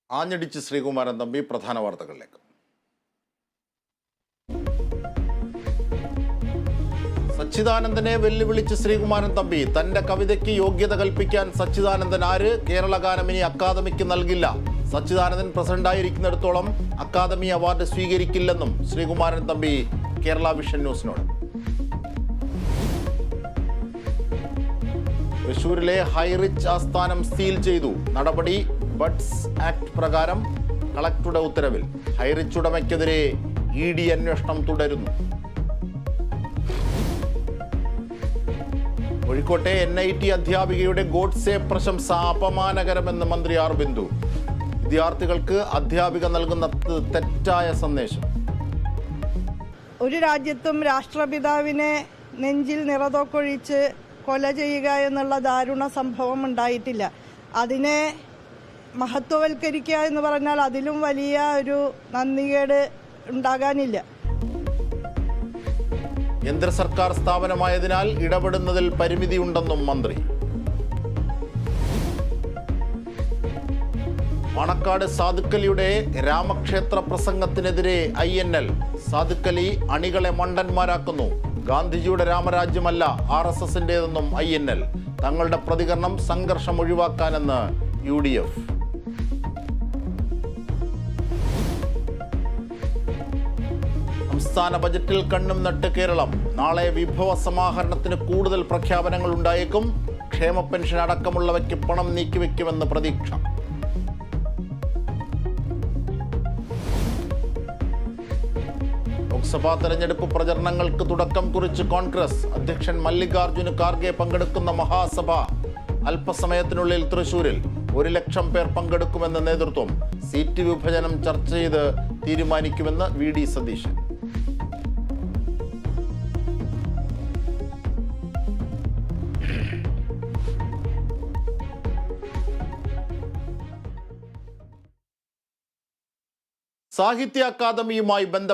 ആഞ്ഞടിച്ച് ശ്രീകുമാരൻ തമ്പി പ്രധാന വാർത്തകളിലേക്ക്. സച്ചിദാനന്ദനെ വെല്ലുവിളിച്ച് ശ്രീകുമാരൻ തമ്പി. തന്റെ കവിതയ്ക്ക് യോഗ്യത കൽപ്പിക്കാൻ സച്ചിദാനന്ദൻ ആര്? കേരള ഗാനം ഇനി അക്കാദമിക്ക് നൽകില്ല. സച്ചിദാനന്ദൻ പ്രസിഡന്റായിരിക്കുന്നിടത്തോളം അക്കാദമി അവാർഡ് സ്വീകരിക്കില്ലെന്നും ശ്രീകുമാരൻ തമ്പി കേരള വിഷൻ ന്യൂസിനോട്. തൃശൂരിലെ ഹൈറിച്ച് ആസ്ഥാനം സീൽ ചെയ്തു. നടപടി ബഡ്സ് ആക്ട് പ്രകാരം കളക്ടറുടെ ഉത്തരവിൽ. ഹൈറിച്ച് ഉടമയ്ക്കെതിരെ ED അന്വേഷണം തുടരുന്നു. കോഴിക്കോട്ടെ NIT അധ്യാപികയുടെ ഗോഡ്സെ പ്രശംസ അപമാനകരമെന്ന് മന്ത്രി ആർ ബിന്ദു. വിദ്യാർത്ഥികൾക്ക് അധ്യാപിക നൽകുന്ന തെറ്റായ സന്ദേശം. ഒരു രാജ്യത്തും രാഷ്ട്രപിതാവിനെ നെഞ്ചിൽ നിറതൊക്കൊഴിച്ച് കൊല ചെയ്യുക എന്നുള്ള ദാരുണ സംഭവം ഉണ്ടായിട്ടില്ല. അതിനെ മഹത്വവൽക്കരിക്കുക എന്ന് പറഞ്ഞാൽ അതിലും വലിയ ഒരു നന്ദികേട് ഉണ്ടാകാനില്ല. കേന്ദ്ര സർക്കാർ സ്ഥാപനമായതിനാൽ ഇടപെടുന്നതിൽ പരിമിതിയുണ്ടെന്നും മന്ത്രി. മണക്കാട് സാദുക്കലിയുടെ രാമക്ഷേത്ര പ്രസംഗത്തിനെതിരെ INL. സാദുക്കലി അണികളെ മണ്ടന്മാരാക്കുന്നു. ഗാന്ധിജിയുടെ രാമരാജ്യമല്ല RSSന്റേതെന്നും INL. തങ്ങളുടെ പ്രതികരണം സംഘർഷം ഒഴിവാക്കാനെന്ന് UDF. സംസ്ഥാന ബജറ്റിൽ കണ്ണും നട്ട് കേരളം. നാളെ വിഭവ സമാഹരണത്തിന് കൂടുതൽ പ്രഖ്യാപനങ്ങൾ ഉണ്ടായേക്കും. ക്ഷേമ പെൻഷൻ അടക്കമുള്ളവയ്ക്ക് പണം നീക്കിവെക്കുമെന്ന് പ്രതീക്ഷ. ലോക്സഭാ തെരഞ്ഞെടുപ്പ് പ്രചരണങ്ങൾക്ക് തുടക്കം കുറിച്ച് കോൺഗ്രസ്. അധ്യക്ഷൻ മല്ലികാർജുന ഖാർഗെ പങ്കെടുക്കുന്ന മഹാസഭ അല്പസമയത്തിനുള്ളിൽ തൃശൂരിൽ. 1 ലക്ഷം പേർ പങ്കെടുക്കുമെന്ന് നേതൃത്വം. സീറ്റ് വിഭജനം ചർച്ച ചെയ്ത് തീരുമാനിക്കുമെന്ന് VD സതീശൻ. സാഹിത്യ അക്കാദമിയുമായി ബന്ധപ്പെട്ട